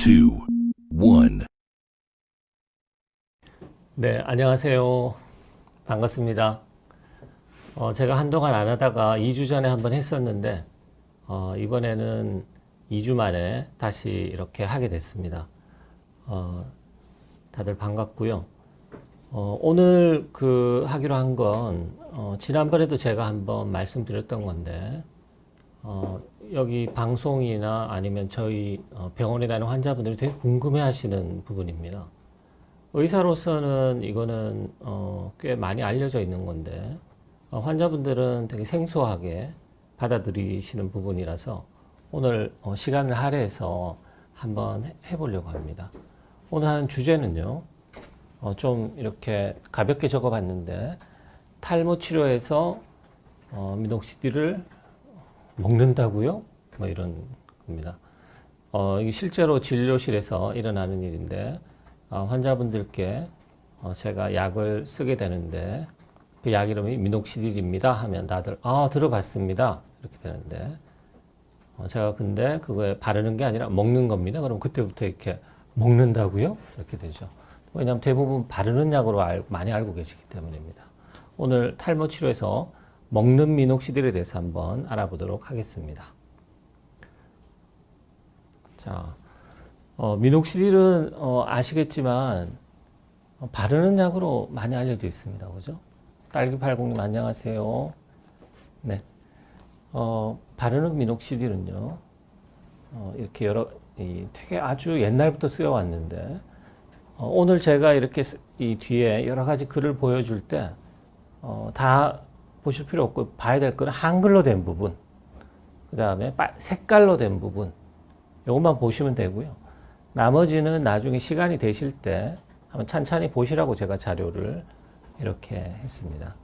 two, one. 네, 안녕하세요. 반갑습니다. 제가 한동안 안 하다가 2주 전에 한번 했었는데, 이번에는 2주 만에 다시 이렇게 하게 됐습니다. 다들 반갑고요. 오늘 하기로 한 건, 지난번에도 제가 한번 말씀드렸던 건데, 여기 방송이나 아니면 저희 병원에 다니는 환자분들이 되게 궁금해 하시는 부분입니다. 의사로서는 이거는 꽤 많이 알려져 있는 건데 환자분들은 되게 생소하게 받아들이시는 부분이라서 오늘 시간을 할애해서 한번 해보려고 합니다. 오늘 하는 주제는요. 좀 이렇게 가볍게 적어봤는데 탈모 치료에서 미녹시딜을 먹는다고요? 뭐 이런 겁니다. 이게 실제로 진료실에서 일어나는 일인데 환자분들께 제가 약을 쓰게 되는데 그 약 이름이 미녹시딜입니다 하면 다들 들어봤습니다 이렇게 되는데 제가 근데 그거에 바르는 게 아니라 먹는 겁니다. 그럼 그때부터 이렇게 먹는다고요? 이렇게 되죠. 왜냐하면 대부분 바르는 약으로 많이 알고 계시기 때문입니다. 오늘 탈모 치료에서 먹는 미녹시딜에 대해서 한번 알아보도록 하겠습니다. 자, 미녹시딜은 아시겠지만 바르는 약으로 많이 알려져 있습니다. 그죠? 딸기팔공님 안녕하세요. 네, 바르는 미녹시딜은요. 이렇게 되게 아주 옛날부터 쓰여왔는데 오늘 제가 이렇게 이 뒤에 여러 가지 글을 보여줄 때 다 보실 필요 없고 봐야 될 거는 한글로 된 부분, 그 다음에 색깔로 된 부분 이것만 보시면 되고요. 나머지는 나중에 시간이 되실 때 한번 찬찬히 보시라고 제가 자료를 이렇게 했습니다.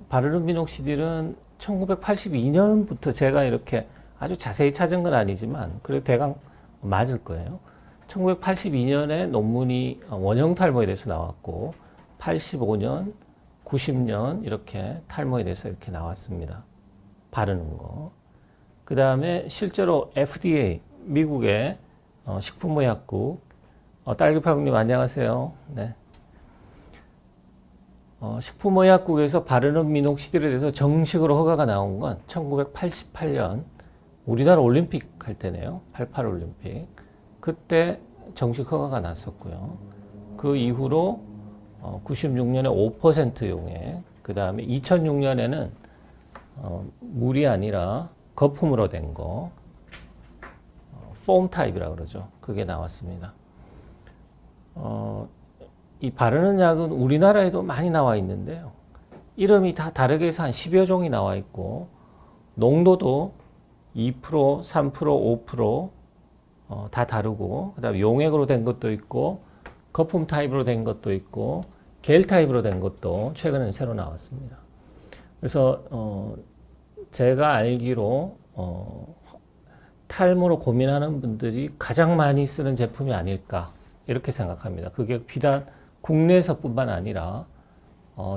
바르는 미녹시딜은 1982년부터 제가 이렇게 아주 자세히 찾은 건 아니지만 그래도 대강 맞을 거예요. 1982년에 논문이 원형 탈모에 대해서 나왔고 85년, 90년 이렇게 탈모에 대해서 이렇게 나왔습니다. 바르는 거. 그 다음에 실제로 FDA, 미국의 식품의약국, 딸기팔공님 안녕하세요. 네. 식품의약국에서 바르는 미녹시딜에 대해서 정식으로 허가가 나온 건 1988년 우리나라 올림픽 할 때네요. 88 올림픽. 그때 정식 허가가 났었고요. 그 이후로 96년에 5% 용액, 그 다음에 2006년에는 물이 아니라 거품으로 된 거, 폼 타입이라고 그러죠. 그게 나왔습니다. 이 바르는 약은 우리나라에도 많이 나와 있는데요. 이름이 다 다르게 해서 한 10여 종이 나와 있고, 농도도 2%, 3%, 5%, 다 다르고, 그 다음에 용액으로 된 것도 있고, 거품 타입으로 된 것도 있고, 겔 타입으로 된 것도 최근에 새로 나왔습니다. 그래서, 제가 알기로, 탈모로 고민하는 분들이 가장 많이 쓰는 제품이 아닐까, 이렇게 생각합니다. 그게 비단 국내에서뿐만 아니라,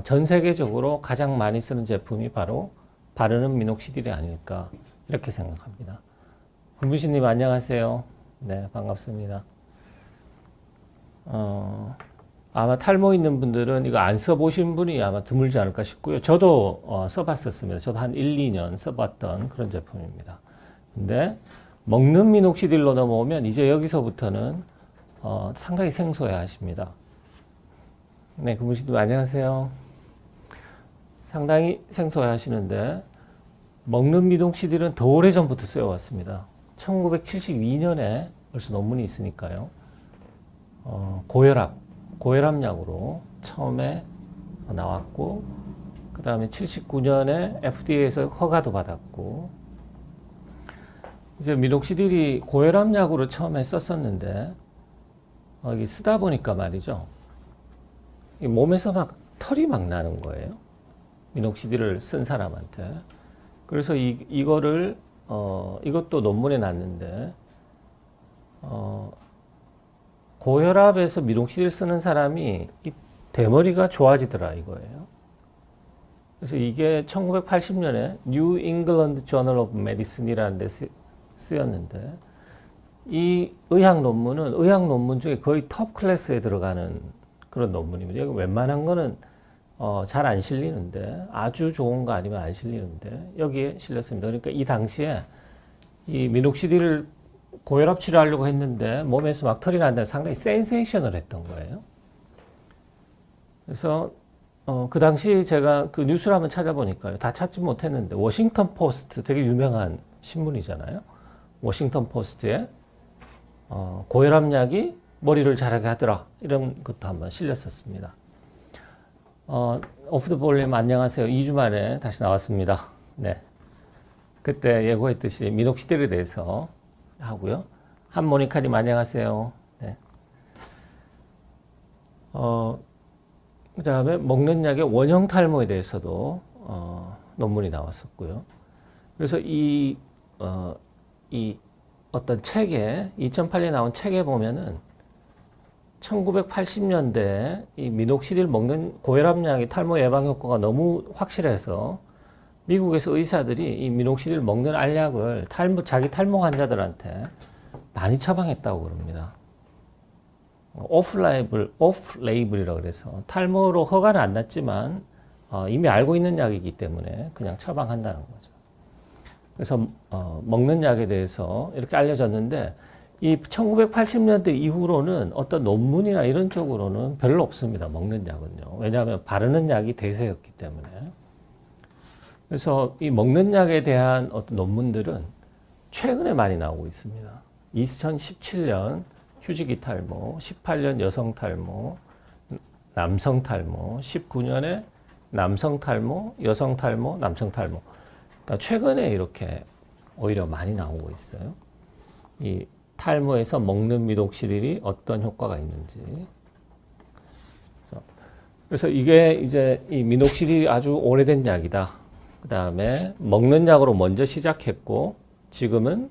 전 세계적으로 가장 많이 쓰는 제품이 바로 바르는 미녹시딜이 아닐까, 이렇게 생각합니다. 군부신님 안녕하세요. 네, 반갑습니다. 아마 탈모 있는 분들은 이거 안 써보신 분이 아마 드물지 않을까 싶고요. 저도 써봤었습니다. 저도 한 1, 2년 써봤던 그런 제품입니다. 근데 먹는 미녹시딜로 넘어오면 이제 여기서부터는 상당히 생소해 하십니다. 네, 군부신님 안녕하세요. 상당히 생소해 하시는데 먹는 미녹시딜은 더 오래전부터 쓰여왔습니다. 1972년에 벌써 논문이 있으니까요. 고혈압약으로 처음에 나왔고, 그 다음에 79년에 FDA에서 허가도 받았고, 이제 미녹시딜이 고혈압약으로 처음에 썼었는데, 이게 쓰다 보니까 말이죠. 이 몸에서 털이 나는 거예요. 미녹시딜을 쓴 사람한테. 그래서 이것도 논문에 났는데, 고혈압에서 미녹시딜 쓰는 사람이 이 대머리가 좋아지더라 이거예요. 그래서 이게 1980년에 New England Journal of Medicine이라는 데 쓰였는데 이 의학 논문은 의학 논문 중에 거의 톱 클래스에 들어가는 그런 논문입니다. 여기 웬만한 거는 잘 안 실리는데, 아주 좋은 거 아니면 안 실리는데 여기에 실렸습니다. 그러니까 이 당시에 이 미녹시딜을 고혈압 치료하려고 했는데 몸에서 막 털이 난다, 상당히 센세이션을 했던 거예요. 그래서 그 당시 제가 그 뉴스를 한번 찾아보니까요, 다 찾지 못했는데 워싱턴 포스트, 되게 유명한 신문이잖아요. 워싱턴 포스트에 고혈압약이 머리를 자라게 하더라, 이런 것도 한번 실렸었습니다. 오프 더 볼륨 안녕하세요. 2주 만에 다시 나왔습니다. 네. 그때 예고했듯이 미녹시딜에 대해서 하고요. 한모니카님 안녕하세요. 네. 그 다음에 먹는 약의 원형 탈모에 대해서도 논문이 나왔었고요. 그래서 이 어떤 책에, 2008년에 나온 책에 보면은 1980년대 이 미녹시딜 먹는 고혈압약의 탈모 예방 효과가 너무 확실해서 미국에서 의사들이 이 미녹시딜 먹는 알약을 자기 탈모 환자들한테 많이 처방했다고 그럽니다. 오프레이블이라고 그래서 탈모로 허가는 안 났지만 이미 알고 있는 약이기 때문에 그냥 처방한다는 거죠. 그래서 먹는 약에 대해서 이렇게 알려졌는데, 이 1980년대 이후로는 어떤 논문이나 이런 쪽으로는 별로 없습니다. 먹는 약은요. 왜냐하면 바르는 약이 대세였기 때문에. 그래서 이 먹는 약에 대한 어떤 논문들은 최근에 많이 나오고 있습니다. 2017년 휴지기 탈모, 18년 여성 탈모, 남성 탈모, 19년에 남성 탈모, 여성 탈모, 남성 탈모. 그러니까 최근에 이렇게 오히려 많이 나오고 있어요. 이 탈모에서 먹는 미녹시딜이 어떤 효과가 있는지. 그래서 이게 이제 이 미녹시딜이 아주 오래된 약이다. 그 다음에 먹는 약으로 먼저 시작했고 지금은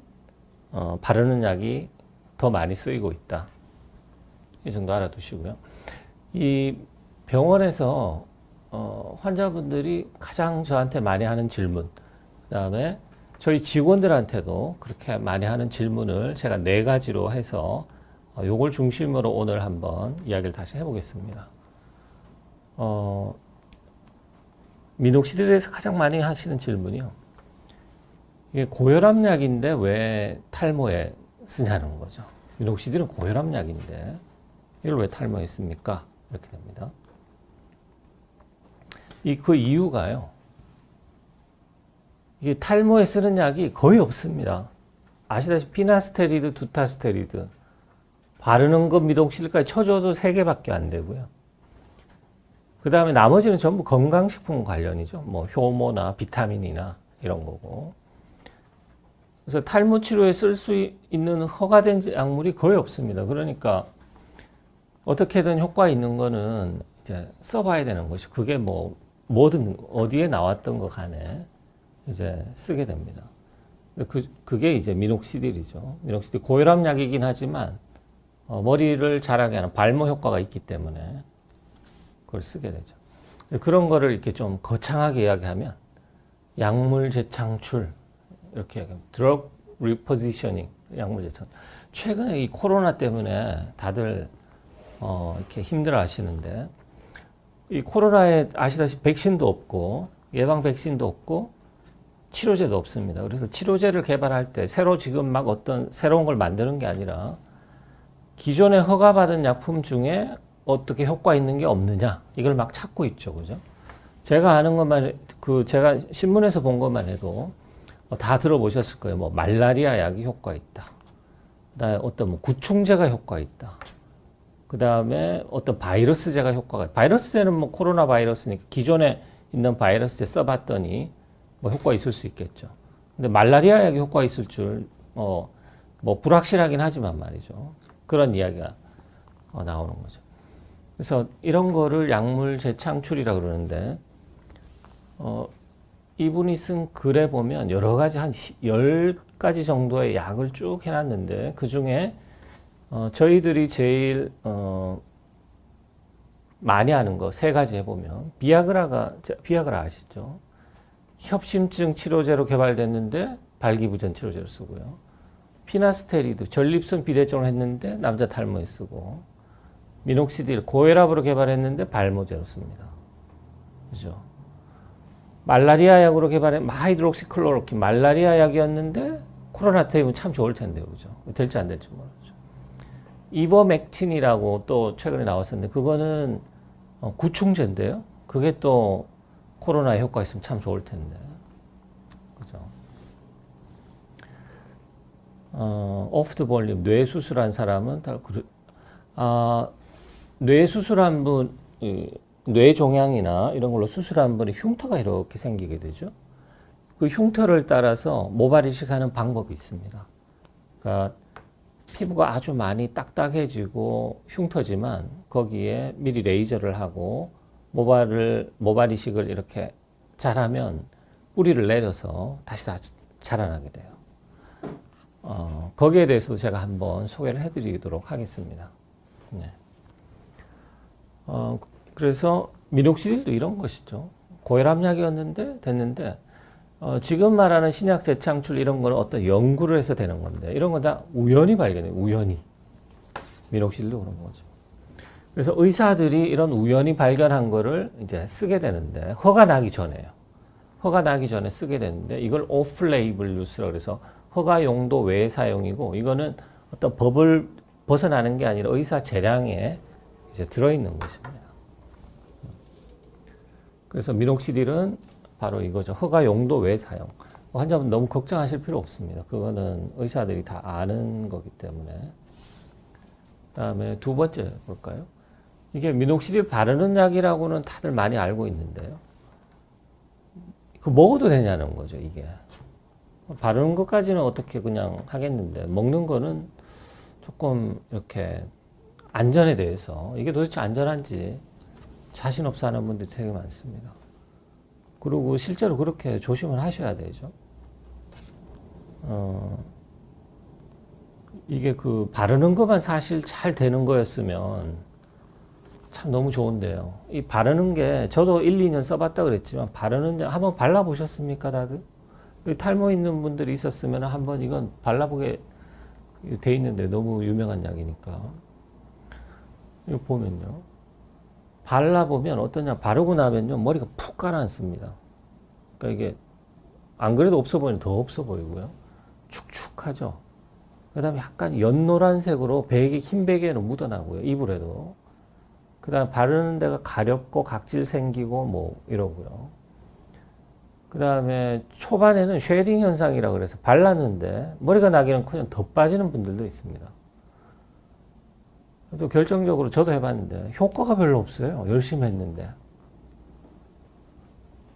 바르는 약이 더 많이 쓰이고 있다. 이 정도 알아두시고요. 이 병원에서 환자분들이 가장 저한테 많이 하는 질문, 그 다음에 저희 직원들한테도 그렇게 많이 하는 질문을 제가 4가지로 해서 요걸 중심으로 오늘 한번 이야기를 다시 해보겠습니다. 미녹시딜에 대해서 가장 많이 하시는 질문이요. 이게 고혈압약인데 왜 탈모에 쓰냐는 거죠. 미녹시딜은 고혈압약인데 이걸 왜 탈모에 씁니까? 이렇게 됩니다. 그 이유가요, 이게 탈모에 쓰는 약이 거의 없습니다. 아시다시피 피나스테리드, 두타스테리드 바르는 거 미녹시딜까지 쳐줘도 3개밖에 안 되고요. 그 다음에 나머지는 전부 건강식품 관련이죠. 뭐 효모나 비타민이나 이런 거고. 그래서 탈모 치료에 쓸 수 있는 허가된 약물이 거의 없습니다. 그러니까 어떻게든 효과 있는 거는 이제 써봐야 되는 것이, 그게 뭐 뭐든 어디에 나왔던 거 간에 이제 쓰게 됩니다. 그게 이제 미녹시딜이죠. 미녹시딜 고혈압약이긴 하지만 머리를 자라게 하는 발모 효과가 있기 때문에 그걸 쓰게 되죠. 그런 거를 이렇게 좀 거창하게 이야기하면 약물 재창출, 이렇게 얘기하면 드러그 리포지셔닝, 약물 재창출. 최근에 이 코로나 때문에 다들 이렇게 힘들어 하시는데, 이 코로나에 아시다시피 백신도 없고 예방 백신도 없고 치료제도 없습니다. 그래서 치료제를 개발할 때 지금 막 어떤 새로운 걸 만드는 게 아니라 기존에 허가받은 약품 중에 어떻게 효과 있는 게 없느냐, 이걸 막 찾고 있죠. 그죠? 제가 아는 것만, 제가 신문에서 본 것만 해도 다 들어보셨을 거예요. 뭐 말라리아 약이 효과 있다. 그다음에 어떤 뭐 구충제가 효과 있다. 그다음에 어떤 바이러스제가 효과가 있다. 바이러스제는 뭐 코로나 바이러스니까 기존에 있는 바이러스제 써봤더니 뭐 효과 있을 수 있겠죠. 근데 말라리아 약이 효과 있을 줄 뭐 불확실하긴 하지만 말이죠. 그런 이야기가 나오는 거죠. 그래서 이런 거를 약물 재창출이라고 그러는데, 이분이 쓴 글에 보면 여러 가지 한 10가지 정도의 약을 쭉 해놨는데, 그 중에 저희들이 제일 많이 하는 거 3가지 해보면, 비아그라 아시죠? 협심증 치료제로 개발됐는데 발기부전 치료제로 쓰고요. 피나스테리드 전립선 비대증을 했는데 남자 탈모에 쓰고, 미녹시딜 고혈압으로 개발했는데 발모제로 씁니다. 그죠? 말라리아 약으로 개발한 마하이드록시클로로킨 말라리아 약이었는데 코로나 때문에 참 좋을 텐데요. 그죠? 될지 안 될지 모르죠. 이버맥틴이라고 또 최근에 나왔었는데 그거는 구충제인데요. 그게 또 코로나에 효과 있으면 참 좋을 텐데. 그죠? 오프트 볼륨 뇌 수술한 사람은 뇌 수술한 분, 뇌 종양이나 이런 걸로 수술한 분이 흉터가 이렇게 생기게 되죠. 그 흉터를 따라서 모발 이식하는 방법이 있습니다. 그러니까 피부가 아주 많이 딱딱해지고 흉터지만 거기에 미리 레이저를 하고 모발 이식을 이렇게 잘하면 뿌리를 내려서 다시 다 자라나게 돼요. 거기에 대해서도 제가 한번 소개를 해드리도록 하겠습니다. 네. 그래서 미녹시딜도 이런 것이죠. 고혈압약이었는데 됐는데 지금 말하는 신약 재창출 이런 거는 어떤 연구를 해서 되는 건데 이런 건 다 우연히 발견해요. 우연히. 미녹시딜도 그런 거죠. 그래서 의사들이 이런 우연히 발견한 거를 이제 쓰게 되는데 허가 나기 전에요. 허가 나기 전에 쓰게 되는데 이걸 오프 레이블 유스라고 그래서 허가 용도 외의 사용이고 이거는 어떤 법을 벗어나는 게 아니라 의사 재량에 이제 들어있는 것입니다. 그래서 미녹시딜은 바로 이거죠. 허가 용도 외 사용. 환자분 너무 걱정하실 필요 없습니다. 그거는 의사들이 다 아는 거기 때문에. 그다음에 두 번째 볼까요? 이게 미녹시딜 바르는 약이라고는 다들 많이 알고 있는데요. 그 먹어도 되냐는 거죠, 이게. 바르는 것까지는 어떻게 그냥 하겠는데 먹는 거는 조금 이렇게 안전에 대해서 이게 도대체 안전한지 자신 없어 하는 분들이 되게 많습니다. 그리고 실제로 그렇게 조심을 하셔야 되죠. 이게 그 바르는 것만 사실 잘 되는 거였으면 참 너무 좋은데요. 이 바르는 게 저도 1, 2년 써봤다 그랬지만 바르는 약 한번 발라보셨습니까 다들? 탈모 있는 분들이 있었으면 한번 이건 발라보게 돼 있는데 너무 유명한 약이니까. 이거 보면요. 발라보면 어떠냐. 바르고 나면요. 머리가 푹 가라앉습니다. 그러니까 이게 안 그래도 없어 보이는 더 없어 보이고요. 축축하죠. 그 다음에 약간 연노란색으로 베개, 흰 베개는 묻어나고요. 이불에도. 그 다음에 바르는 데가 가렵고 각질 생기고 뭐 이러고요. 그 다음에 초반에는 쉐딩 현상이라고 그래서 발랐는데 머리가 나기는 그냥 더 빠지는 분들도 있습니다. 또 결정적으로 저도 해봤는데 효과가 별로 없어요. 열심히 했는데.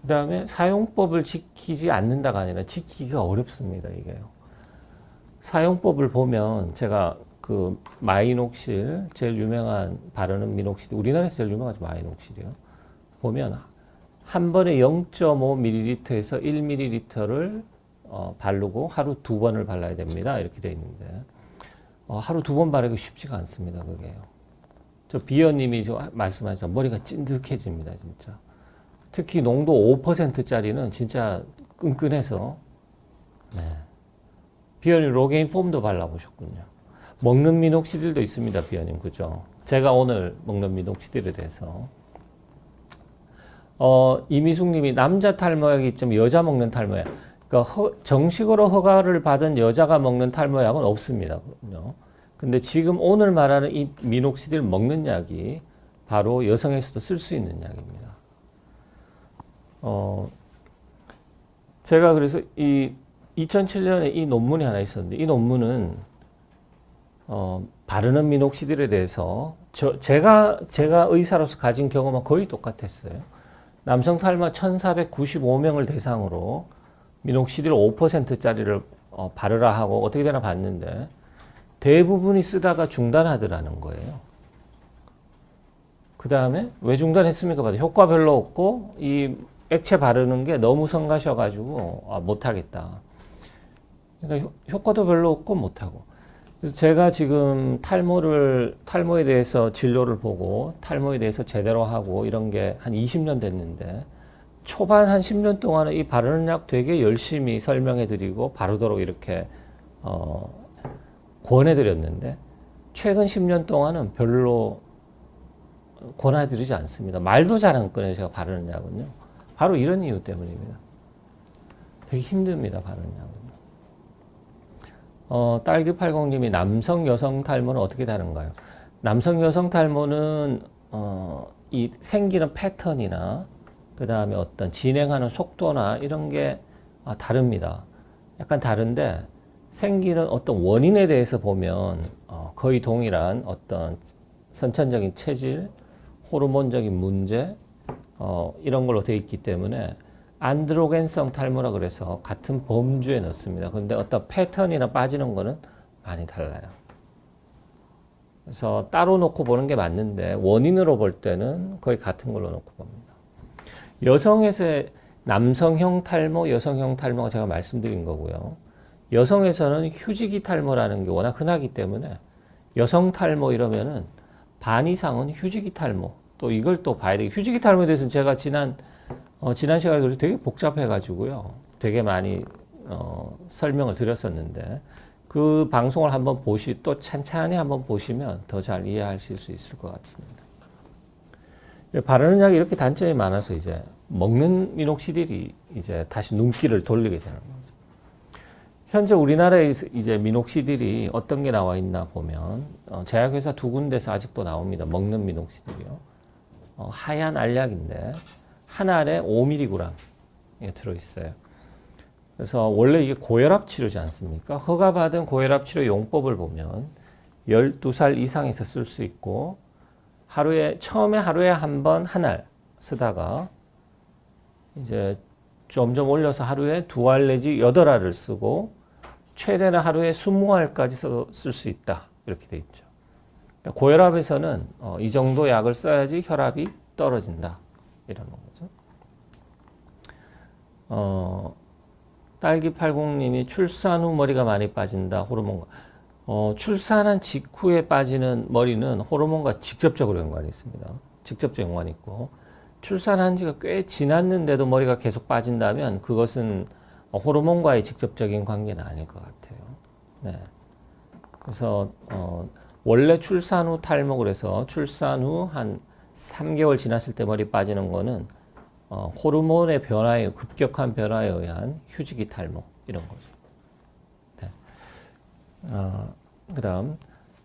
그 다음에 사용법을 지키지 않는다가 아니라 지키기가 어렵습니다. 이게요. 사용법을 보면 제가 그 마이녹실 제일 유명한 바르는 미녹실 우리나라에서 제일 유명하죠. 마이녹실이요. 보면 한 번에 0.5ml에서 1ml를 바르고 하루 2번을 발라야 됩니다. 이렇게 돼 있는데 하루 2번 바르기 쉽지가 않습니다. 그게요. 저 비어님이 말씀하셨죠. 머리가 찐득해집니다. 진짜. 특히 농도 5%짜리는 진짜 끈끈해서. 네. 비어님 로게인 폼도 발라보셨군요. 먹는 미녹시딜도 있습니다. 비어님. 그죠? 제가 오늘 먹는 미녹시딜에 대해서 이미숙님이 남자 탈모약이 있지만 여자 먹는 탈모약. 그러니까 정식으로 허가를 받은 여자가 먹는 탈모약은 없습니다. 근데 지금 오늘 말하는 이 미녹시딜 먹는 약이 바로 여성에서도 쓸 수 있는 약입니다. 제가 그래서 이 2007년에 이 논문이 하나 있었는데 이 논문은 바르는 미녹시딜에 대해서 제가 의사로서 가진 경험과 거의 똑같았어요. 남성 탈모 1,495명을 대상으로 미녹시딜 5%짜리를 바르라 하고 어떻게 되나 봤는데 대부분이 쓰다가 중단하더라는 거예요. 그 다음에 왜 중단했습니까? 봐도 효과 별로 없고 이 액체 바르는 게 너무 성가셔가지고 못하겠다. 그러니까 효과도 별로 없고 못하고. 그래서 제가 지금 탈모에 대해서 진료를 보고 탈모에 대해서 제대로 하고 이런 게 한 20년 됐는데 초반 한 10년 동안은 이 바르는 약 되게 열심히 설명해 드리고 바르도록 이렇게 권해드렸는데 최근 10년 동안은 별로 권해드리지 않습니다. 말도 잘 안 꺼내요. 제가 바르는 약은요. 바로 이런 이유 때문입니다. 되게 힘듭니다. 바르는 약은요. 딸기80님이 남성 여성 탈모는 어떻게 다른가요? 남성 여성 탈모는 이 생기는 패턴이나 그 다음에 어떤 진행하는 속도나 이런 게 다릅니다. 약간 다른데 생기는 어떤 원인에 대해서 보면 거의 동일한 어떤 선천적인 체질, 호르몬적인 문제 이런 걸로 되어 있기 때문에 안드로겐성 탈모라 그래서 같은 범주에 넣습니다. 그런데 어떤 패턴이나 빠지는 거는 많이 달라요. 그래서 따로 놓고 보는 게 맞는데 원인으로 볼 때는 거의 같은 걸로 놓고 봅니다. 여성에서의 남성형 탈모, 여성형 탈모가 제가 말씀드린 거고요. 여성에서는 휴지기 탈모라는 게 워낙 흔하기 때문에 여성 탈모 이러면은 반 이상은 휴지기 탈모. 또 이걸 또 봐야 되겠 휴지기 탈모에 대해서 제가 지난 시간에 되게 복잡해 가지고요. 되게 많이 설명을 드렸었는데 그 방송을 한번 또 찬찬히 한번 보시면 더 잘 이해하실 수 있을 것 같습니다. 바르는 약이 이렇게 단점이 많아서 이제 먹는 미녹시딜이 이제 다시 눈길을 돌리게 되는 거죠. 현재 우리나라에 이제 미녹시딜이 어떤 게 나와 있나 보면 제약회사 2군데서 아직도 나옵니다. 먹는 미녹시딜이요. 하얀 알약인데 한 알에 5mg에 들어있어요. 그래서 원래 이게 고혈압 치료지 않습니까? 허가받은 고혈압 치료 용법을 보면 12살 이상에서 쓸 수 있고 처음에 하루에 한 번 한 알 쓰다가 이제 점점 올려서 하루에 2알 내지 8알을 쓰고 최대는 하루에 20알까지 쓸 수 있다. 이렇게 돼 있죠. 고혈압에서는 이 정도 약을 써야지 혈압이 떨어진다. 이러는 거죠. 딸기80님이 출산 후 머리가 많이 빠진다. 호르몬과. 출산한 직후에 빠지는 머리는 호르몬과 직접적으로 연관이 있습니다. 직접적 연관이 있고 출산한 지가 꽤 지났는데도 머리가 계속 빠진다면 그것은 호르몬과의 직접적인 관계는 아닐 것 같아요. 네. 그래서 원래 출산 후 탈모 그래서 출산 후 한 3개월 지났을 때 머리 빠지는 거는 호르몬의 급격한 변화에 의한 휴지기 탈모 이런 거죠. 네. 그다음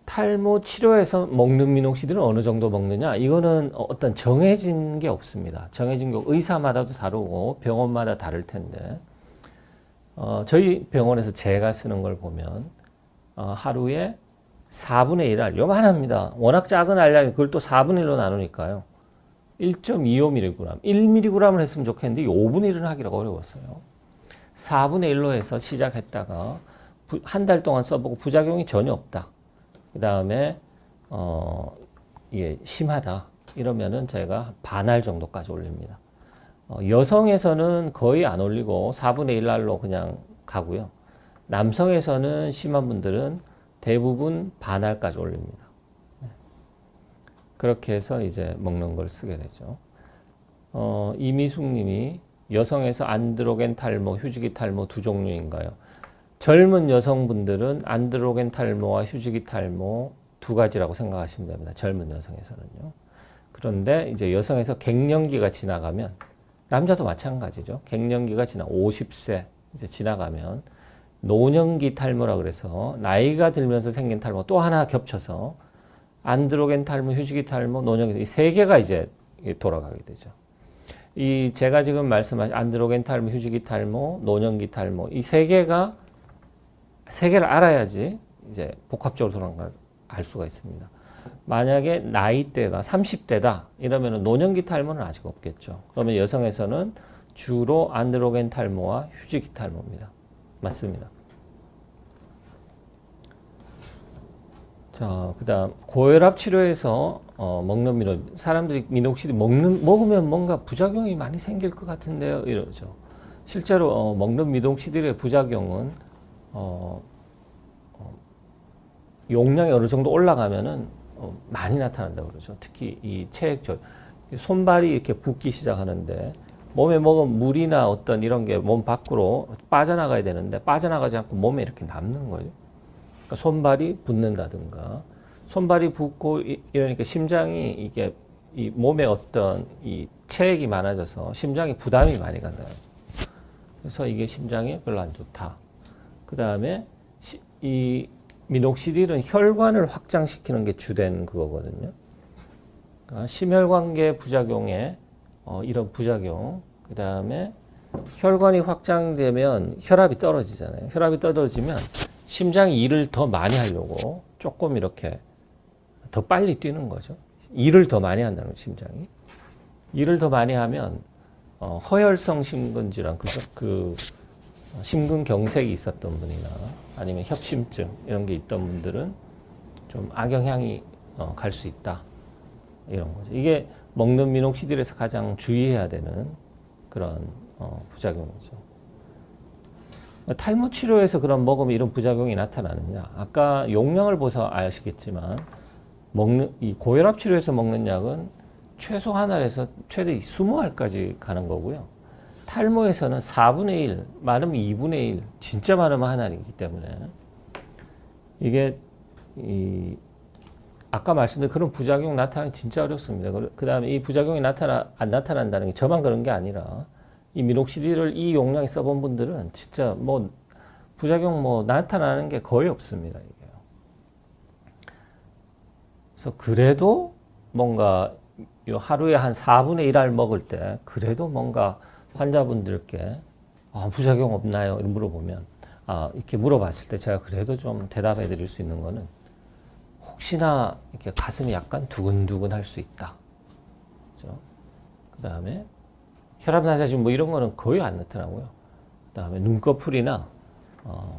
탈모 치료에서 먹는 미녹시딜은 어느 정도 먹느냐? 이거는 어떤 정해진 게 없습니다. 정해진 게 의사마다도 다르고 병원마다 다를 텐데 저희 병원에서 제가 쓰는 걸 보면 하루에 4분의 1알 요만합니다. 워낙 작은 알약이 그걸 또 4분의 1로 나누니까요. 1.25mg, 1mg을 했으면 좋겠는데 5분의 1은 하기가 어려웠어요. 4분의 1로 해서 시작했다가 한 달 동안 써보고 부작용이 전혀 없다. 그 다음에 이게 심하다. 이러면은 제가 반알 정도까지 올립니다. 여성에서는 거의 안 올리고 4분의 1알로 그냥 가고요. 남성에서는 심한 분들은 대부분 반알까지 올립니다. 그렇게 해서 이제 먹는 걸 쓰게 되죠. 이미숙 님이 여성에서 안드로겐 탈모, 휴지기 탈모 두 종류인가요? 젊은 여성분들은 안드로겐 탈모와 휴지기 탈모 두 가지라고 생각하시면 됩니다. 젊은 여성에서는요. 그런데 이제 여성에서 갱년기가 지나가면 남자도 마찬가지죠. 갱년기가 50세 이제 지나가면 노년기 탈모라 그래서 나이가 들면서 생긴 탈모 또 하나 겹쳐서 안드로겐 탈모, 휴지기 탈모, 노년기 이 세 개가 이제 돌아가게 되죠. 이 제가 지금 말씀하신 안드로겐 탈모, 휴지기 탈모, 노년기 탈모 이 세 개를 알아야지 이제 복합적으로 돌아가는 걸 알 수가 있습니다. 만약에 나이대가 30대다 이러면 노년기 탈모는 아직 없겠죠. 그러면 여성에서는 주로 안드로겐 탈모와 휴지기 탈모입니다. 맞습니다. 자, 그다음 고혈압 치료에서 먹는 사람들이 미녹시딜 먹으면 뭔가 부작용이 많이 생길 것 같은데요, 이러죠. 실제로 먹는 미녹시딜의 부작용은 용량이 어느 정도 올라가면은 많이 나타난다고 그러죠. 특히 이 체액절, 손발이 이렇게 붓기 시작하는데 몸에 먹은 물이나 어떤 이런 게 몸 밖으로 빠져나가야 되는데 빠져나가지 않고 몸에 이렇게 남는 거죠. 그러니까 손발이 붓는다든가, 손발이 붓고 이러니까 심장이 이게 이 몸에 어떤 이 체액이 많아져서 심장이 부담이 많이 간다. 그래서 이게 심장에 별로 안 좋다. 그 다음에 이 미녹시딜은 혈관을 확장시키는 게 주된 그거거든요. 그러니까 심혈관계 부작용에 이런 부작용, 그 다음에 혈관이 확장되면 혈압이 떨어지잖아요. 혈압이 떨어지면 심장이 일을 더 많이 하려고 조금 이렇게 더 빨리 뛰는 거죠. 일을 더 많이 한다는 거예요, 심장이. 일을 더 많이 하면 허혈성 심근질환, 그 심근경색이 있었던 분이나 아니면 협심증 이런 게 있던 분들은 좀 악영향이 갈 수 있다. 이런 거죠. 이게 먹는 미녹시딜에서 가장 주의해야 되는 그런 부작용이죠. 탈모 치료에서 그런 먹으면 이런 부작용이 나타나느냐? 아까 용량을 보서 아시겠지만 이 고혈압 치료에서 먹는 약은 최소 한 알에서 최대 20알까지 가는 거고요. 탈모에서는 4분의 1, 많으면 2분의 1, 진짜 많으면 한 알이기 때문에 이게 아까 말씀드린 그런 부작용 나타나기 진짜 어렵습니다. 그 다음에 이 부작용이 안 나타난다는 게 저만 그런 게 아니라 이 미녹시딜을 이 용량에 써본 분들은 진짜 뭐 부작용 뭐 나타나는 게 거의 없습니다. 이게요. 그래서 그래도 뭔가 하루에 한 4분의 1알 먹을 때 그래도 뭔가 환자분들께 부작용 없나요? 이렇게 물어보면 이렇게 물어봤을 때 제가 그래도 좀 대답해 드릴 수 있는 거는 혹시나 이렇게 가슴이 약간 두근두근 할 수 있다. 그죠? 그 다음에 혈압 낮아지면 뭐 이런 거는 거의 안 나타나고요. 그 다음에 눈꺼풀이나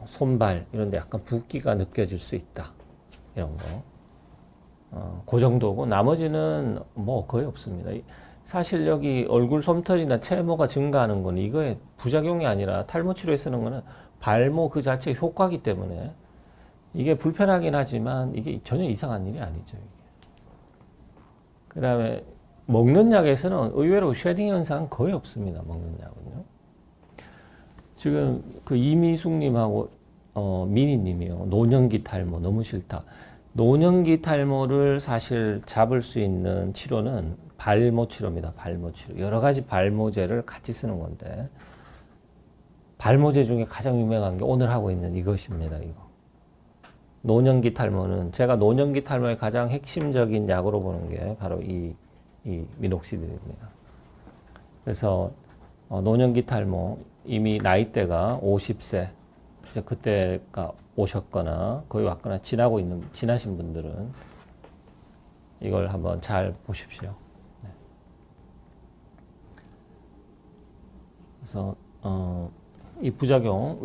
손발 이런 데 약간 붓기가 느껴질 수 있다. 이런 거. 그 정도고 나머지는 뭐 거의 없습니다. 사실 여기 얼굴 솜털이나 채모가 증가하는 건 이거의 부작용이 아니라 탈모 치료에 쓰는 거는 발모 그 자체의 효과기 때문에 이게 불편하긴 하지만 이게 전혀 이상한 일이 아니죠. 그 다음에 먹는 약에서는 의외로 쉐딩 현상은 거의 없습니다. 먹는 약은요. 지금 그 이미숙님하고 미니님이요. 노년기 탈모 너무 싫다. 노년기 탈모를 사실 잡을 수 있는 치료는 발모 치료입니다. 발모 치료. 여러 가지 발모제를 같이 쓰는 건데 발모제 중에 가장 유명한 게 오늘 하고 있는 이것입니다. 이거. 노년기 탈모는 제가 노년기 탈모의 가장 핵심적인 약으로 보는 게 바로 이 미녹시딜입니다. 그래서 노년기 탈모 이미 나이대가 50세 이제 그때가 오셨거나 거의 왔거나 지나신 분들은 이걸 한번 잘 보십시오. 네. 그래서 이 부작용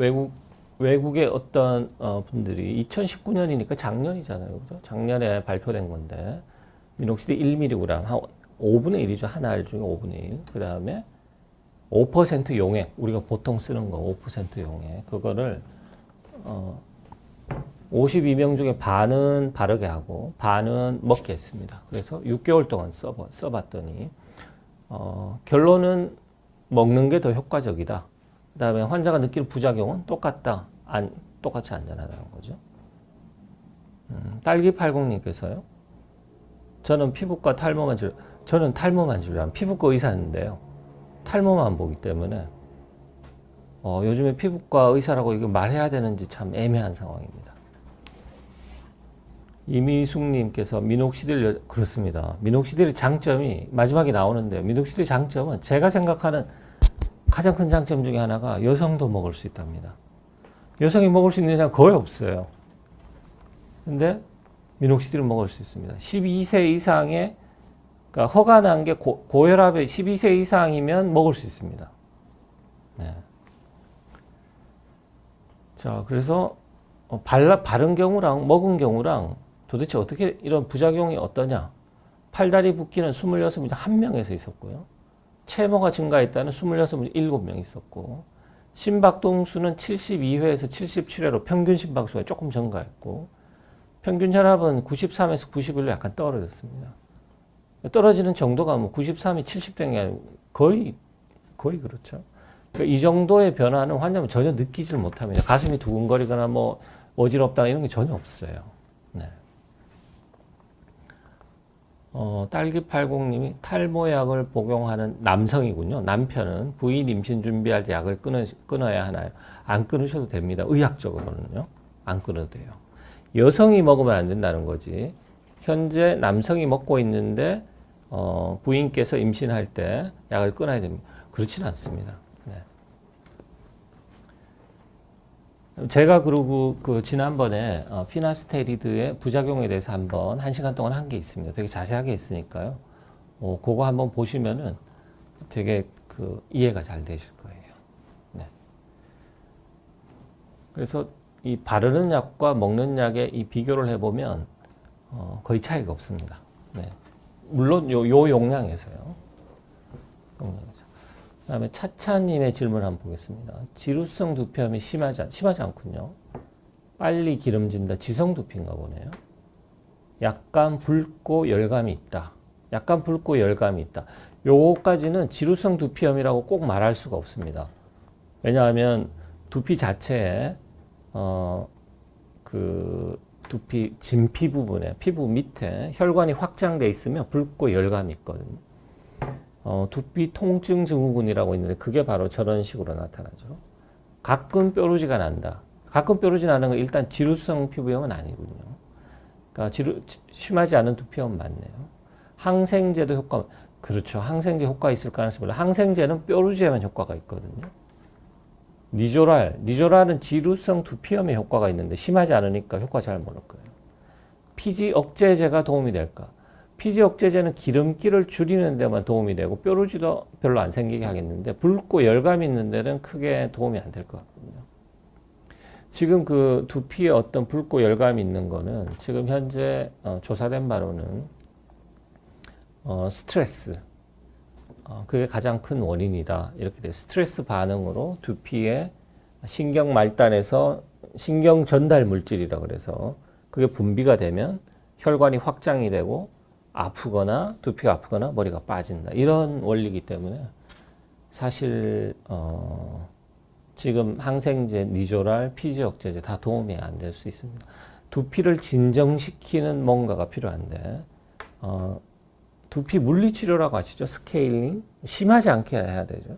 외국의 어떤 분들이 2019년이니까 작년이잖아요. 그죠? 작년에 발표된 건데 미녹시딜 1mg 한 5분의 1이죠. 한 알 중에 5분의 1. 그 다음에 5% 용액 우리가 보통 쓰는 거 5% 용액 그거를 52명 중에 반은 바르게 하고 반은 먹게 했습니다. 그래서 6개월 동안 써봤더니 결론은 먹는 게 더 효과적이다. 그 다음에 환자가 느끼는 부작용은 똑같이 안전하다는 거죠. 딸기80님께서요. 저는 피부과 저는 탈모만 진료한 피부과 의사인데요. 탈모만 보기 때문에 요즘에 피부과 의사라고 이거 말해야 되는지 참 애매한 상황입니다. 이미숙님께서 미녹시딜 그렇습니다. 미녹시딜의 장점이 마지막에 나오는데 미녹시딜의 장점은 제가 생각하는 가장 큰 장점 중에 하나가 여성도 먹을 수 있답니다. 여성이 먹을 수 있는 약 거의 없어요. 근데 미녹시딜을 먹을 수 있습니다. 12세 이상의 그러니까 허가난 게 고혈압에 12세 이상이면 먹을 수 있습니다. 네. 자, 그래서 바른 경우랑 먹은 경우랑 도대체 어떻게 이런 부작용이 어떠냐? 팔다리 붓기는 26명, 한 명에서 있었고요. 채모가 증가했다는 26명, 7명 있었고, 심박동수는 72회에서 77회로 평균 심박수가 조금 증가했고, 평균 혈압은 93에서 91로 약간 떨어졌습니다. 떨어지는 정도가 뭐 93이 70대가 아니고 거의 그렇죠. 그러니까 이 정도의 변화는 환자는 전혀 느끼질 못합니다. 가슴이 두근거리거나 뭐 어지럽다 이런 게 전혀 없어요. 네. 딸기80님이 탈모약을 복용하는 남성이군요. 남편은 부인 임신 준비할 때 약을 끊어야 하나요? 안 끊으셔도 됩니다. 의학적으로는요. 안 끊어도 돼요. 여성이 먹으면 안 된다는 거지. 현재 남성이 먹고 있는데 부인께서 임신할 때 약을 끊어야 됩니다. 그렇지는 않습니다. 네. 제가 그리고 그 지난번에 피나스테리드의 부작용에 대해서 한번 1시간 동안 한 게 있습니다. 되게 자세하게 했으니까요. 그거 한번 보시면은 되게 그 이해가 잘 되실 거예요. 네. 그래서 이 바르는 약과 먹는 약의 이 비교를 해보면 거의 차이가 없습니다. 네. 물론 요 용량에서요. 그다음에 차차님의 질문 한번 보겠습니다. 지루성 두피염이 심하지 않군요. 빨리 기름진다. 지성 두피인가 보네요. 약간 붉고 열감이 있다. 약간 붉고 열감이 있다. 요거까지는 지루성 두피염이라고 꼭 말할 수가 없습니다. 왜냐하면 두피 자체에 그 두피 진피 부분에 피부 밑에 혈관이 확장돼 있으면 붉고 열감이 있거든요. 두피 통증 증후군이라고 있는데 그게 바로 저런 식으로 나타나죠. 가끔 뾰루지가 난다. 가끔 뾰루지 나는 건 일단 지루성 피부염은 아니군요. 그러니까 심하지 않은 두피염은 맞네요. 항생제도 효과, 그렇죠. 항생제 효과 있을 가능성이 몰라. 항생제는 뾰루지에만 효과가 있거든요. 니조랄은 지루성 두피염에 효과가 있는데 심하지 않으니까 효과 잘 모를 거예요. 피지 억제제가 도움이 될까? 피지 억제제는 기름기를 줄이는 데만 도움이 되고 뾰루지도 별로 안 생기게 하겠는데 붉고 열감이 있는 데는 크게 도움이 안 될 것 같거든요. 지금 그 두피에 어떤 붉고 열감이 있는 거는 지금 현재 조사된 바로는 스트레스, 그게 가장 큰 원인이다. 이렇게 돼. 스트레스 반응으로 두피의 신경 말단에서 신경 전달 물질이라고 그래서 그게 분비가 되면 혈관이 확장이 되고 아프거나 두피가 아프거나 머리가 빠진다. 이런 원리이기 때문에 사실 지금 항생제, 니조랄, 피지 억제제 다 도움이 안 될 수 있습니다. 두피를 진정시키는 뭔가가 필요한데 두피 물리치료라고 아시죠? 스케일링? 심하지 않게 해야 되죠.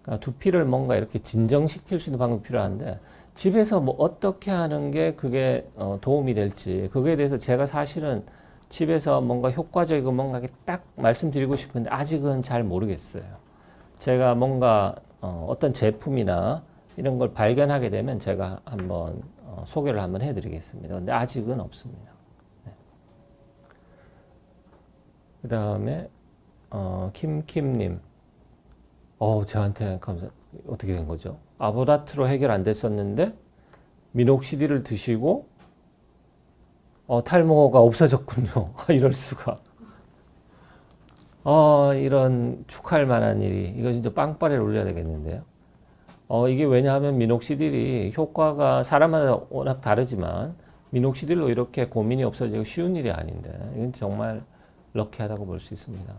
그러니까 두피를 뭔가 이렇게 진정시킬 수 있는 방법이 필요한데 집에서 뭐 어떻게 하는 게 그게 도움이 될지 그거에 대해서 제가 사실은 집에서 뭔가 효과적이고 뭔가 딱 말씀드리고 싶은데 아직은 잘 모르겠어요. 제가 뭔가 어떤 제품이나 이런 걸 발견하게 되면 제가 한번 소개를 한번 해드리겠습니다. 근데 아직은 없습니다. 네. 그 다음에 김킴님, 저한테 어떻게 된 거죠? 아보다트로 해결 안 됐었는데 미녹시딜을 드시고 탈모가 없어졌군요. 이럴 수가. 이런 축하할 만한 일이, 이거 진짜 빵빠레를 올려야 되겠는데요. 이게 왜냐하면 미녹시딜이 효과가 사람마다 워낙 다르지만 미녹시딜로 이렇게 고민이 없어지고 쉬운 일이 아닌데 이건 정말 럭키하다고 볼 수 있습니다.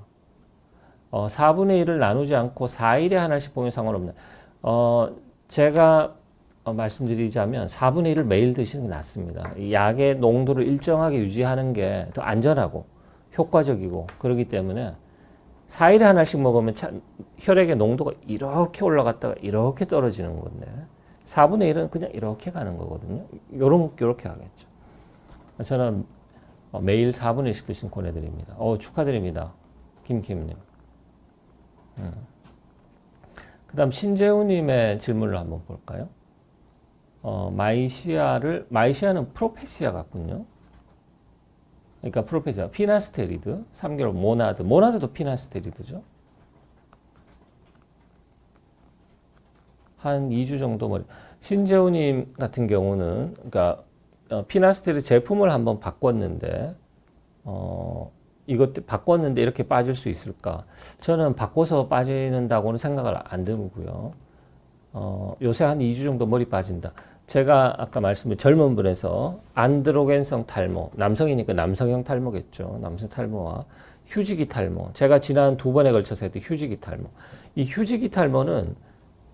4분의 1을 나누지 않고 4일에 하나씩 보면 상관없나요? 제가 말씀드리자면 4분의 1을 매일 드시는 게 낫습니다. 이 약의 농도를 일정하게 유지하는 게 더 안전하고 효과적이고 그렇기 때문에 4일에 하나씩 먹으면 혈액의 농도가 이렇게 올라갔다가 이렇게 떨어지는 건데 4분의 1은 그냥 이렇게 가는 거거든요. 요렇게 가겠죠. 저는 매일 4분의 1씩 드시면 권해드립니다. 축하드립니다. 김킴님. 그 다음 신재우님의 질문을 한번 볼까요? 마이시아는 프로페시아 같군요. 그러니까 프로페시아, 피나스테리드, 3개월 모나드도 피나스테리드죠. 한 2주 정도 신재우님 같은 경우는, 그러니까 피나스테리드 제품을 한번 바꿨는데, 이것 바꿨는데 이렇게 빠질 수 있을까? 저는 바꿔서 빠지는다고는 생각을 안 들고요. 요새 한 2주 정도 머리 빠진다. 제가 아까 말씀드린 젊은 분에서 안드로겐성 탈모, 남성이니까 남성형 탈모겠죠. 남성 탈모와 휴지기 탈모. 제가 지난 2번에 걸쳐서 했던 휴지기 탈모. 이 휴지기 탈모는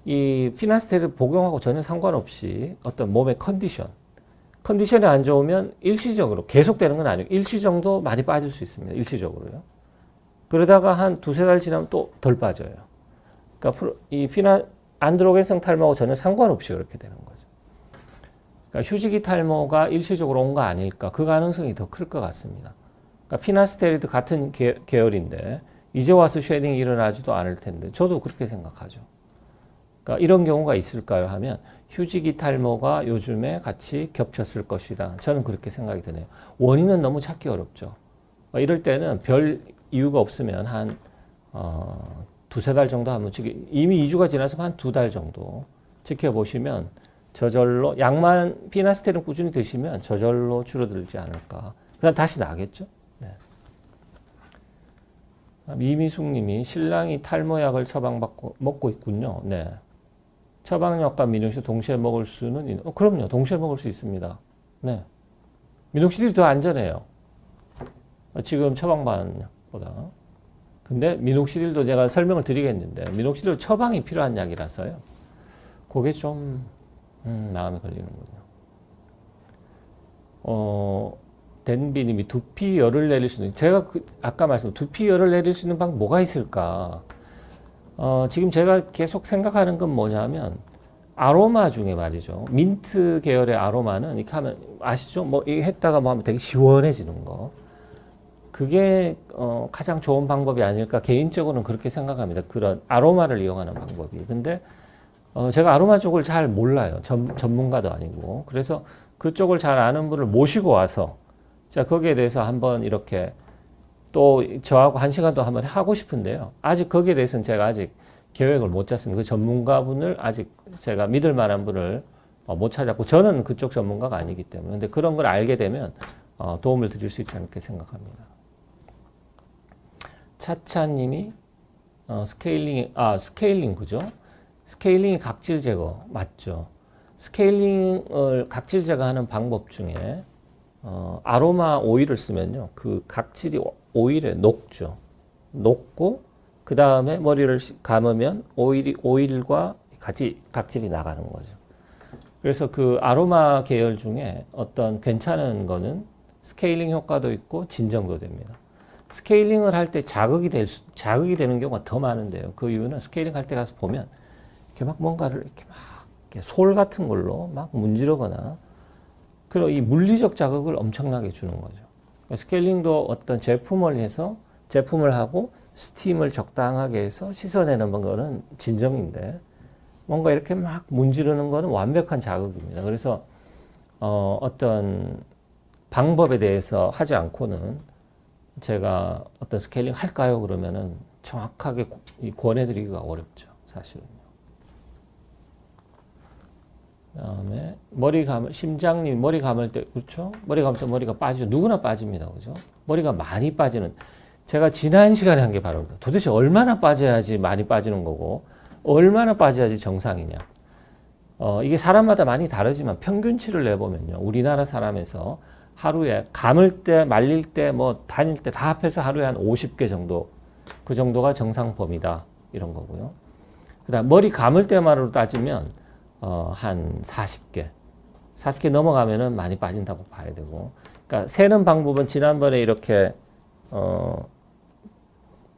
이 피나스테를 복용하고 전혀 상관없이 어떤 몸의 컨디션이 안 좋으면 일시적으로 계속되는 건 아니고 일시 정도 많이 빠질 수 있습니다. 일시적으로요. 그러다가 한 두세 달 지나면 또 덜 빠져요. 그러니까 이 안드로겐성 탈모하고 전혀 상관없이 그렇게 되는 거죠. 그러니까 휴지기 탈모가 일시적으로 온 거 아닐까? 그 가능성이 더 클 것 같습니다. 그러니까 피나스테리드 같은 계열인데 이제 와서 쉐딩이 일어나지도 않을 텐데 저도 그렇게 생각하죠. 그러니까 이런 경우가 있을까요? 하면 휴지기 탈모가 요즘에 같이 겹쳤을 것이다. 저는 그렇게 생각이 드네요. 원인은 너무 찾기 어렵죠. 이럴 때는 별 이유가 없으면 한 두세 달 정도 하면 이미 2주가 지나서 한 2달 정도 지켜보시면 저절로 약만 피나스테린 꾸준히 드시면 저절로 줄어들지 않을까. 그다음 다시 나겠죠. 네. 이미숙 님이 신랑이 탈모약을 처방받고 먹고 있군요. 네. 처방약과 미녹시딜 동시에 먹을 수는 그럼요. 동시에 먹을 수 있습니다. 네. 미녹시딜이 더 안전해요. 지금 처방받은 약보다. 근데 미녹시딜도 제가 설명을 드리겠는데 미녹시딜 처방이 필요한 약이라서요. 그게 좀 마음에 걸리는군요. 댄비님이 두피 열을 내릴 수 있는 제가 아까 두피 열을 내릴 수 있는 방법 뭐가 있을까? 지금 제가 계속 생각하는 건 뭐냐면 아로마 중에 말이죠. 민트 계열의 아로마는 이렇게 하면 아시죠? 뭐 이게 했다가 뭐 하면 되게 시원해지는 거. 그게 가장 좋은 방법이 아닐까 개인적으로는 그렇게 생각합니다. 그런 아로마를 이용하는 방법이. 근데 제가 아로마 쪽을 잘 몰라요. 전문가도 아니고. 그래서 그쪽을 잘 아는 분을 모시고 와서 자 거기에 대해서 한번 이렇게 또 저하고 1시간도 한번 하고 싶은데요. 아직 거기에 대해서는 제가 아직 계획을 못 짰습니다. 그 전문가분을 아직 제가 믿을 만한 분을 못 찾았고 저는 그쪽 전문가가 아니기 때문에 근데 그런 걸 알게 되면 도움을 드릴 수 있지 않을까 생각합니다. 차차님이 스케일링 그죠? 스케일링이 각질 제거 맞죠? 스케일링을 각질 제거하는 방법 중에 아로마 오일을 쓰면요 그 각질이 오일에 녹죠. 녹고 그 다음에 머리를 감으면 오일과 같이 각질이 나가는 거죠. 그래서 그 아로마 계열 중에 어떤 괜찮은 거는 스케일링 효과도 있고 진정도 됩니다. 스케일링을 할 때 자극이 되는 경우가 더 많은데요. 그 이유는 스케일링 할 때 가서 보면 이렇게 막 뭔가를 이렇게 막 솔 같은 걸로 막 문지르거나 그리고 이 물리적 자극을 엄청나게 주는 거죠. 그러니까 스케일링도 어떤 제품을 하고 스팀을 적당하게 해서 씻어내는 거는 진정인데 뭔가 이렇게 막 문지르는 거는 완벽한 자극입니다. 그래서 어떤 방법에 대해서 하지 않고는 제가 어떤 스케일링 할까요? 그러면은 정확하게 권해드리기가 어렵죠. 사실은요. 그다음에 심장님 머리 감을 때 그렇죠? 머리 감을 때 머리가 빠지죠. 누구나 빠집니다. 그죠? 머리가 많이 빠지는 제가 지난 시간에 한 게 바로 도대체 얼마나 빠져야지 많이 빠지는 거고 얼마나 빠져야지 정상이냐. 이게 사람마다 많이 다르지만 평균치를 내보면요. 우리나라 사람에서 하루에 감을 때, 말릴 때, 뭐 다닐 때 다 합해서 하루에 한 50개 정도 그 정도가 정상 범위다 이런 거고요. 그다음 머리 감을 때만으로 따지면 한 40개 넘어가면은 많이 빠진다고 봐야 되고. 그러니까 세는 방법은 지난번에 이렇게